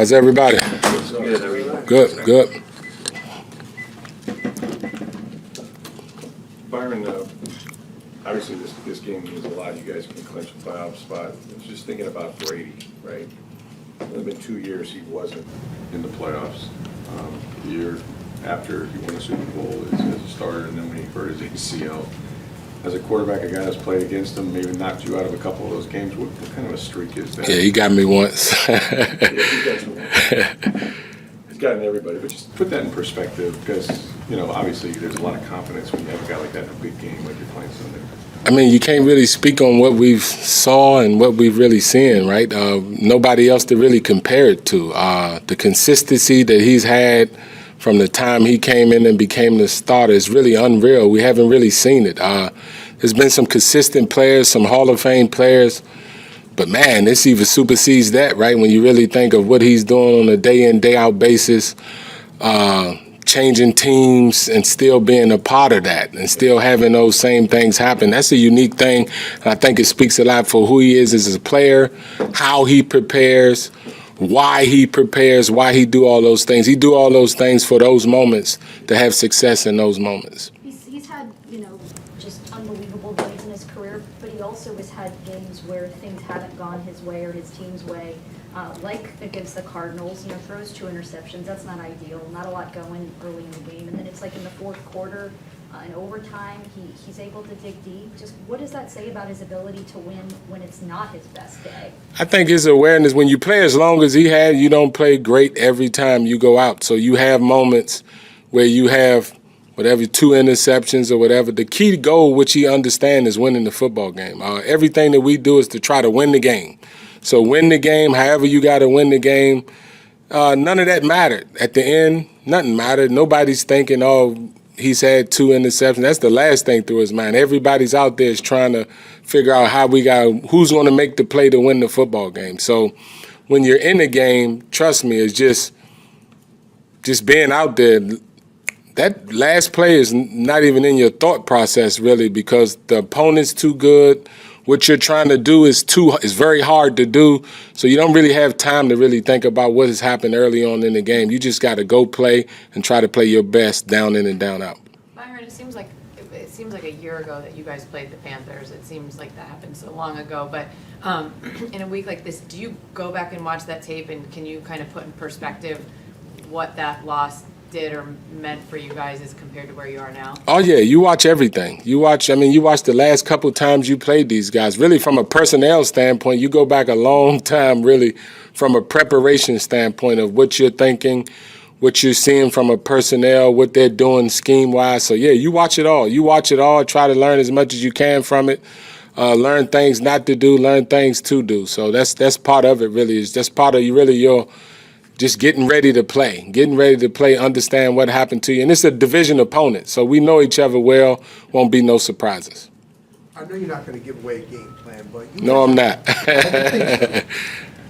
How's everybody? Good, good. Byron, obviously this game means a lot. You guys can clinch a playoff spot. I was just thinking about Brady, right? It's only been 2 years he wasn't in the playoffs. The year after he won the Super Bowl as a starter, and then when he hurt his ACL. As a quarterback, a guy that's played against him, maybe knocked you out of a couple of those games. What kind of a streak is that? Yeah, he got me once. He's gotten everybody, but just put that in perspective because, obviously there's a lot of confidence when you have a guy like that in a big game like you're playing Sunday. I mean, you can't really speak on what we've saw and what we've really seen, right? Nobody else to really compare it to. The consistency that he's had from the time he came in and became the starter is really unreal. We haven't really seen it. There's been some consistent players, some Hall of Fame players, but man, this even supersedes that, right? When you really think of what he's doing on a day-in, day-out basis, changing teams and still being a part of that and still having those same things happen. That's a unique thing. And I think it speaks a lot for who he is as a player, how he prepares, why he prepares, why he do all those things. He do all those things for those moments to have success in those moments. He's had, just unbelievable days in his career, but he also has had games where things haven't gone his way or his team's way. Like against the Cardinals, throws 2 interceptions. That's not ideal. Not a lot going early in the game. And then it's like in the fourth quarter, in overtime, he's able to dig deep. Just what does that say about his ability to win when it's not his best day? I think his awareness, when you play as long as he had, you don't play great every time you go out. So you have moments where you have whatever, 2 interceptions or whatever. The key goal, which he understands, is winning the football game. Everything that we do is to try to win the game. So win the game, however you got to win the game. None of that mattered. At the end, nothing mattered. Nobody's thinking, he's had 2 interceptions. That's the last thing through his mind. Everybody's out there is trying to figure out who's going to make the play to win the football game. So when you're in the game, trust me, it's just being out there. That last play is not even in your thought process, really, because the opponent's too good. What you're trying to do is very hard to do, so you don't really have time to really think about what has happened early on in the game. You just got to go play and try to play your best down in and down out. Byron, it seems like a year ago that you guys played the Panthers. It seems like that happened so long ago, but in a week like this, do you go back and watch that tape, and can you kind of put in perspective what that loss did or meant for you guys as compared to where you are now? Oh, yeah, you watch everything. You watch the last couple times you played these guys. Really, from a personnel standpoint, you go back a long time, really, from a preparation standpoint of what you're thinking, what you're seeing from a personnel, what they're doing scheme-wise. So, yeah, you watch it all. You watch it all. Try to learn as much as you can from it. Learn things not to do, learn things to do. So that's part of it, really. That's part of your just getting ready to play, understand what happened to you. And it's a division opponent, so we know each other well, won't be no surprises. I know you're not going to give away a game plan, but No, I'm not.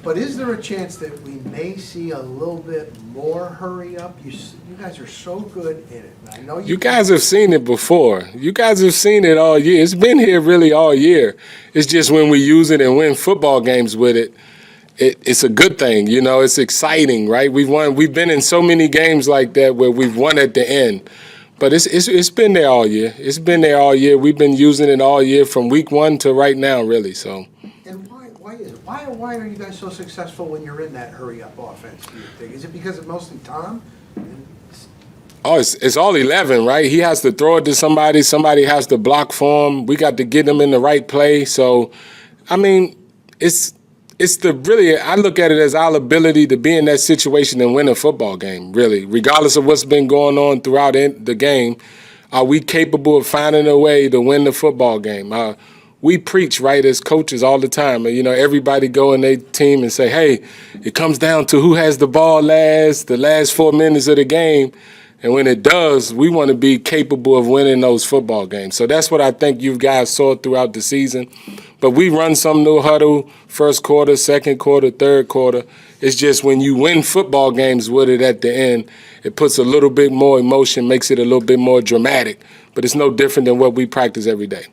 But is there a chance that we may see a little bit more hurry up? You guys are so good in it. I know You guys have seen it before. You guys have seen it all year. It's been here really all year. It's just when we use it and win football games with it, it's a good thing, it's exciting, right? We've been in so many games like that where we've won at the end. But it's been there all year. It's been there all year. We've been using it all year from week 1 to right now, really. So. And why is it? Why are you guys so successful when you're in that hurry up offense, do you think? Is it because of mostly Tom? Oh, it's all 11, right? He has to throw it to somebody. Somebody has to block for him. We got to get him in the right play. So, I mean, I look at it as our ability to be in that situation and win a football game, really. Regardless of what's been going on throughout the game, are we capable of finding a way to win the football game? We preach, right, as coaches all the time. Everybody go in their team and say, hey, it comes down to who has the ball the last 4 minutes of the game. And when it does, we want to be capable of winning those football games. So that's what I think you guys saw throughout the season. But we run some no huddle, first quarter, second quarter, third quarter. It's just when you win football games with it at the end, it puts a little bit more emotion, makes it a little bit more dramatic. But it's no different than what we practice every day.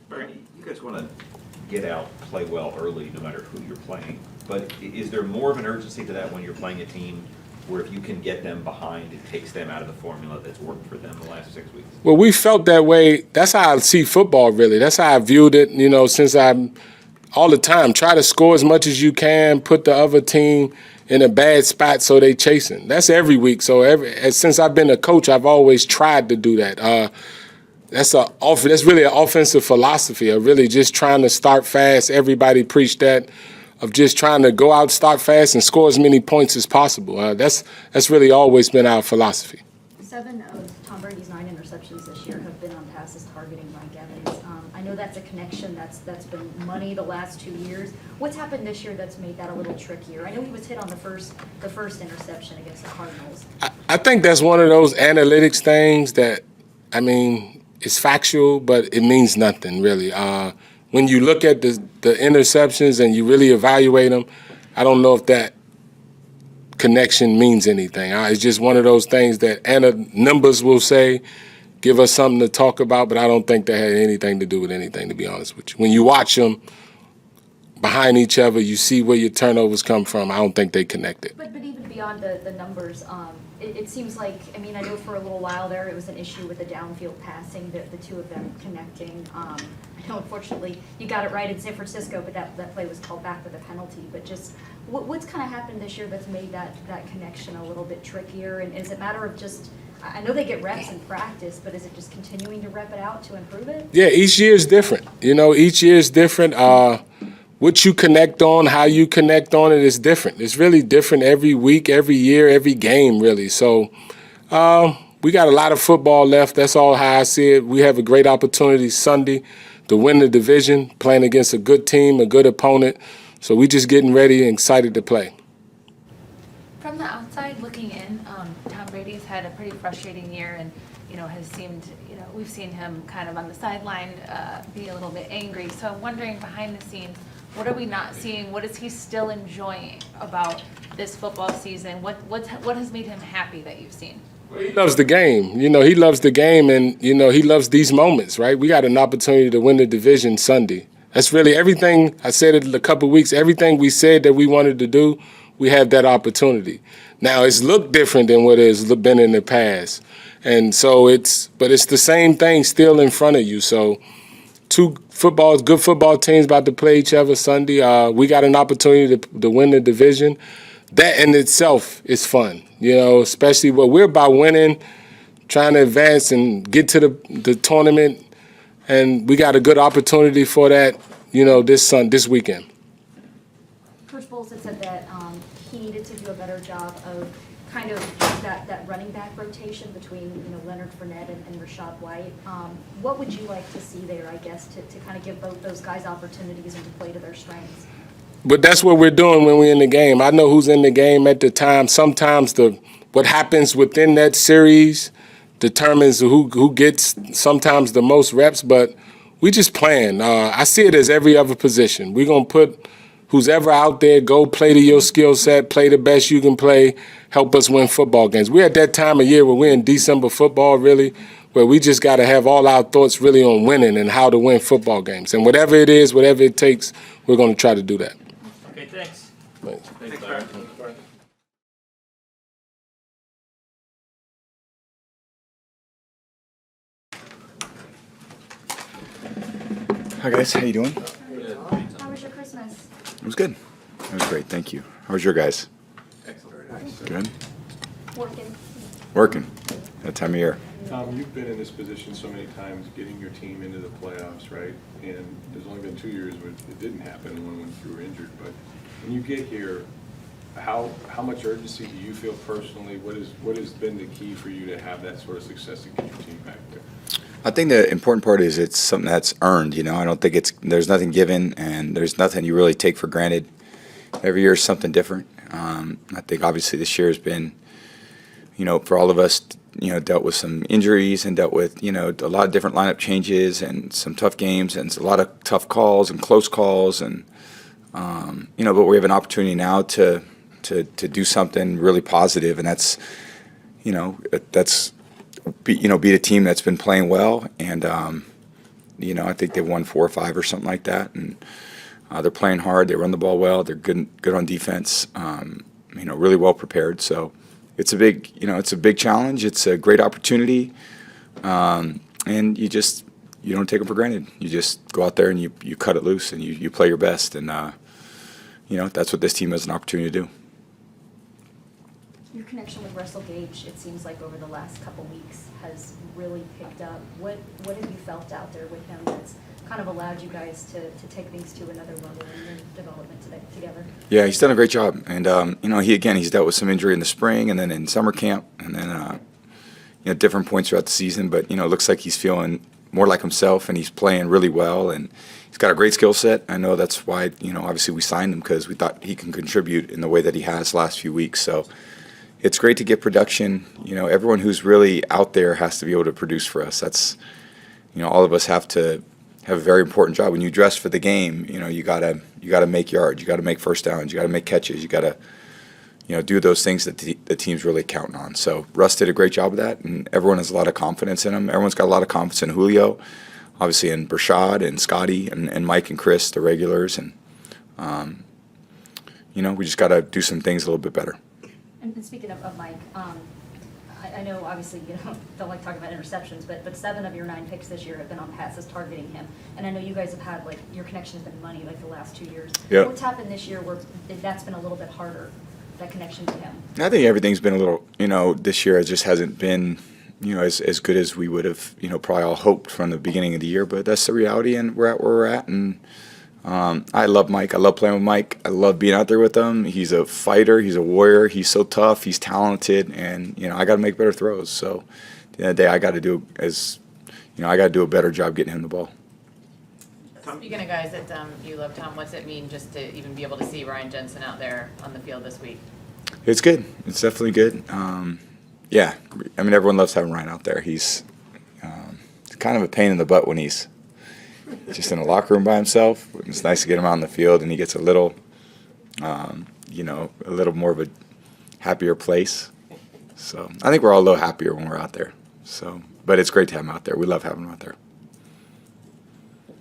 Brady, you guys want to get out, play well early, no matter who you're playing. but is there more of an urgency to that when you're playing a team where if you can get them behind, it takes them out of the formula that's worked for them the last 6 weeks? Well, we felt that way. That's how I see football, really. That's how I viewed it, since I'm all the time. Try to score as much as you can, put the other team in a bad spot so they chasing. That's every week. So since I've been a coach, I've always tried to do that. That's really an offensive philosophy of really just trying to start fast. Everybody preach that, of just trying to go out, start fast, and score as many points as possible. That's really always been our philosophy. 7 of Tom Brady's 9 interceptions this year have been on passes targeting Mike Evans. I know that's a connection that's been money the last 2 years. What's happened this year that's made that a little trickier? I know he was hit on the first interception against the Cardinals. I think that's one of those analytics things that, it's factual, but it means nothing, really. When you look at the interceptions and you really evaluate them, I don't know if that connection means anything. It's just one of those things that numbers will say, give us something to talk about, but I don't think that had anything to do with anything, to be honest with you. When you watch them behind each other, you see where your turnovers come from. I don't think they connected. But even beyond the numbers, it seems like, I know for a little while there it was an issue with the downfield passing, the two of them connecting. I know, unfortunately, you got it right in San Francisco, but that play was called back with a penalty. But just what's kind of happened this year that's made that connection a little bit trickier? And is it a matter of just, I know they get reps in practice, but is it just continuing to rep it out to improve it? Yeah, each year is different. Each year is different. What you connect on, how you connect on it is different. It's really different every week, every year, every game, really. So we got a lot of football left. That's all how I see it. We have a great opportunity Sunday to win the division, playing against a good team, a good opponent. So we just getting ready and excited to play. From the outside looking in, Tom Brady's had a pretty frustrating year and, has seemed, we've seen him kind of on the sideline be a little bit angry. So I'm wondering behind the scenes, what are we not seeing? What is he still enjoying about this football season? What has made him happy that you've seen? He loves the game. He loves the game, and, he loves these moments, right? We got an opportunity to win the division Sunday. That's really everything. I said it a couple of weeks. Everything we said that we wanted to do, we have that opportunity. Now, it's looked different than what it's been in the past. And so but it's the same thing still in front of you. So good football teams about to play each other Sunday. We got an opportunity to win the division. That in itself is fun, especially what we're about winning, trying to advance and get to the tournament. And we got a good opportunity for that, this weekend. Coach Bowles had said that he needed to do a better job of kind of that running back rotation between Leonard Fournette and Rachaad White. What would you like to see there, I guess, to kind of give both those guys opportunities and to play to their strengths? But that's what we're doing when we're in the game. I know who's in the game at the time. Sometimes what happens within that series determines who gets sometimes the most reps, but we just playing. I see it as every other position. We're going to put who's ever out there, go play to your skill set, play the best you can play, help us win football games. We're at that time of year where we're in December football, really, where we just got to have all our thoughts really on winning and how to win football games. And whatever it is, whatever it takes, we're going to try to do that. Okay, thanks. Thanks. Thanks, Byron. Hi guys, how you doing? How was your Christmas? It was good. It was great, thank you. How was your guys? Good? Working. That time of year. Tom, you've been in this position so many times, getting your team into the playoffs, right? And there's only been 2 years where it didn't happen, when you were injured. But when you get here, how much urgency do you feel personally? What has been the key for you to have that sort of success and get your team back there? I think the important part is it's something that's earned, I don't think there's nothing given and there's nothing you really take for granted. Every year is something different. I think obviously this year has been, for all of us, dealt with some injuries and dealt with, a lot of different lineup changes and some tough games and a lot of tough calls and close calls and, but we have an opportunity now to do something really positive, and that's beat a team that's been playing well, and I think they've won 4 or 5 or something like that, and They're playing hard. They run the ball well. They're good on defense. Really well prepared. So it's a big challenge. It's a great opportunity, and you don't take them for granted. You just go out there and you cut it loose and you play your best. And that's what this team has an opportunity to do. Your connection with Russell Gage, it seems like over the last couple weeks, has really picked up. What have you felt out there with him that's kind of allowed you guys to take things to another level in your development together? Yeah, he's done a great job. And, he's dealt with some injury in the spring and then in summer camp and then, different points throughout the season. But, it looks like he's feeling more like himself and he's playing really well. And he's got a great skill set. I know that's why, obviously we signed him because we thought he can contribute in the way that he has the last few weeks. So it's great to get production. Everyone who's really out there has to be able to produce for us. That's, all of us have to have a very important job. When you dress for the game, you gotta make yards, you gotta make first downs, you gotta make catches, you gotta, do those things that the team's really counting on. So Russ did a great job of that, and everyone has a lot of confidence in him. Everyone's got a lot of confidence in Julio, obviously in Brashad and Scotty and Mike and Chris, the regulars, and we just gotta do some things a little bit better. And speaking of Mike, I know obviously you don't like talking about interceptions, but 7 of your 9 picks this year have been on passes targeting him. And I know you guys have had, your connection has been money, the last 2 years. Yep. What's happened this year where that's been a little bit harder, that connection to him? I think everything's been a little, this year it just hasn't been, as good as we would have, probably all hoped from the beginning of the year. But that's the reality, and we're at where we're at. And I love Mike. I love playing with Mike. I love being out there with him. He's a fighter. He's a warrior. He's so tough. He's talented. And, I got to make better throws. So at the end of the day, I got to do a better job getting him the ball. Speaking of guys that you love, Tom, what's it mean just to even be able to see Ryan Jensen out there on the field this week? It's good. It's definitely good. Yeah. Everyone loves having Ryan out there. He's kind of a pain in the butt when he's just in a locker room by himself. It's nice to get him out on the field, and he gets a little more of a happier place. So I think we're all a little happier when we're out there. So, but it's great to have him out there. We love having him out there.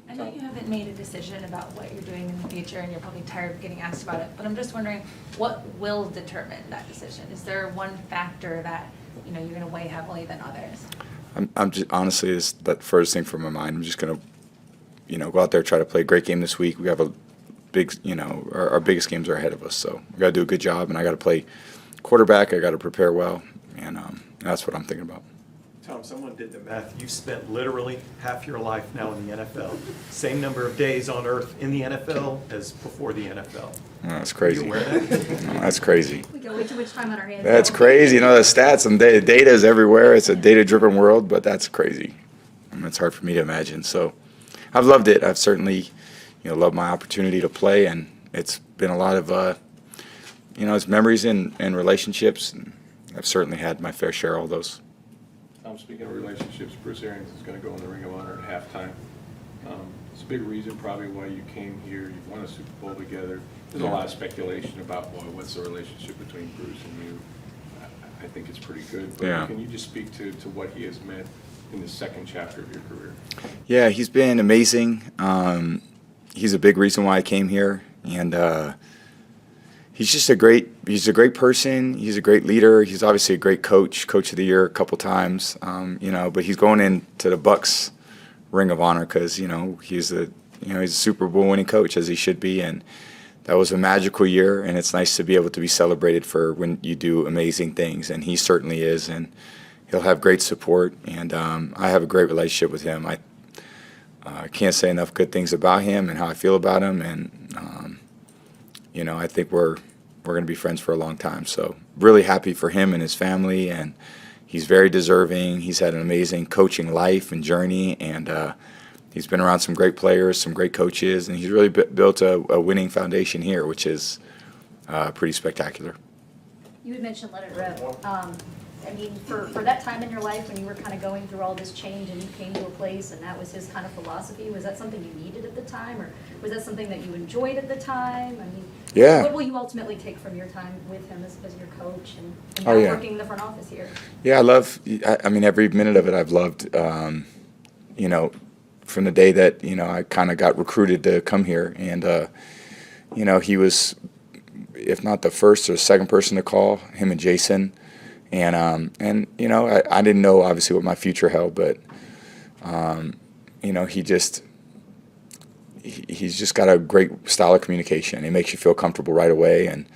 I know you haven't made a decision about what you're doing in the future, and you're probably tired of getting asked about it, but I'm just wondering, what will determine that decision? Is there one factor that, you're going to weigh heavily than others? I'm just, honestly, it's the first thing from my mind. I'm just going to, go out there, try to play a great game this week. We have a big, our biggest games are ahead of us, so we got to do a good job, and I got to play quarterback. I got to prepare well, and that's what I'm thinking about. Tom, someone did the math. You've spent literally half your life now in the NFL. Same number of days on earth in the NFL as before the NFL. Oh, that's crazy. Are you aware of that? No, that's crazy. We got way too much time on our hands. That's crazy. The stats and data is everywhere. It's a data-driven world, but that's crazy. It's hard for me to imagine. So I've loved it. I've certainly, loved my opportunity to play, and it's been a lot of, it's memories and relationships, and I've certainly had my fair share of all those. Tom, speaking of relationships, Bruce Arians is going to go in the Ring of Honor at halftime. It's a big reason probably why you came here. You've won a Super Bowl together. There's a lot of speculation about, what's the relationship between Bruce and you. I think it's pretty good. But Yeah. Can you just speak to what he has meant in the second chapter of your career? Yeah, he's been amazing. He's a big reason why I came here, and he's just a great person. He's a gre's leader. He's obviously a great coach of the year a couple times. But he's going into the Bucs Ring of Honor because he's a Super Bowl winning coach, as he should be, and that was a magical year. And it's nice to be able to be celebrated for when you do amazing things, and he certainly is. And he'll have great support, and I have a great relationship with him. I can't say enough good things about him and how I feel about him, and I think we're going to be friends for a long time. So really happy for him and his family, and he's very deserving. He's had an amazing coaching life and journey, and he's been around some great players, some great coaches, and he's really built a winning foundation here, which is pretty spectacular. You had mentioned let it rip. For that time in your life when you were kind of going through all this change and you came to a place and that was his kind of philosophy, was that something you needed at the time, or was that something that you enjoyed at the time? Yeah. What will you ultimately take from your time with him as your coach and Oh, now yeah. working in the front office here? Yeah, every minute of it I've loved. from the day that, I kind of got recruited to come here. And, he was, if not the first or second person to call, him and Jason. And I didn't know obviously what my future held, but, he's just got a great style of communication. He makes you feel comfortable right away. And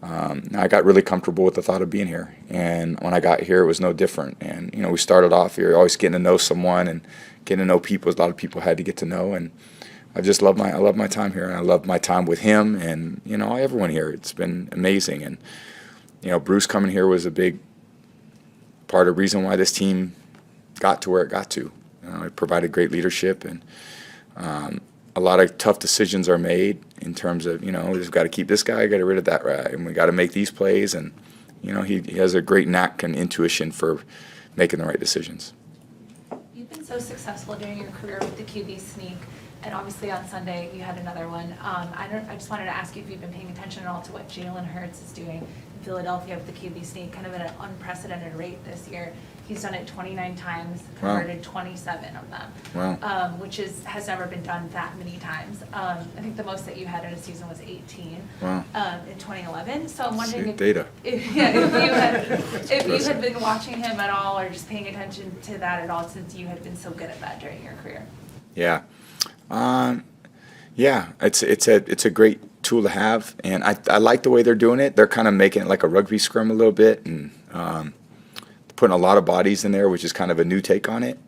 I got really comfortable with the thought of being here. And when I got here, it was no different. And, we started off here always getting to know someone and getting to know people. A lot of people had to get to know. And I love my time here. And I love my time with him and, everyone here. It's been amazing. And, Bruce coming here was a big part of the reason why this team got to where it got to. It provided great leadership, and a lot of tough decisions are made in terms of, we've got to keep this guy, got to get rid of that guy, and we got to make these plays. And, he has a great knack and intuition for making the right decisions. You've been so successful during your career with the QB sneak, and obviously on Sunday you had another one. I just wanted to ask you if you've been paying attention at all to what Jalen Hurts is doing in Philadelphia with the QB sneak, kind of at an unprecedented rate this year. He's done it 29 times, converted 27 of them, which has never been done that many times. I think the most that you had in a season was 18 in 2011. So I'm wondering if you had been watching him at all, or just paying attention to that at all, since you had been so good at that during your career. Yeah, it's a great tool to have, and I like the way they're doing it. They're kind of making it like a rugby scrum a little bit, and putting a lot of bodies in there, which is kind of a new take on it.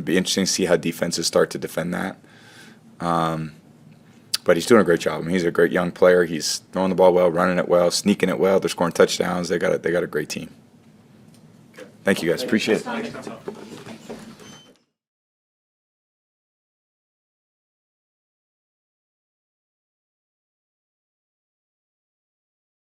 Be interesting to see how defenses start to defend that. But he's doing a great job. I mean, he's a great young player. He's throwing the ball well, running it well, sneaking it well. They're scoring touchdowns. They got a great team. Thank you guys. Appreciate it.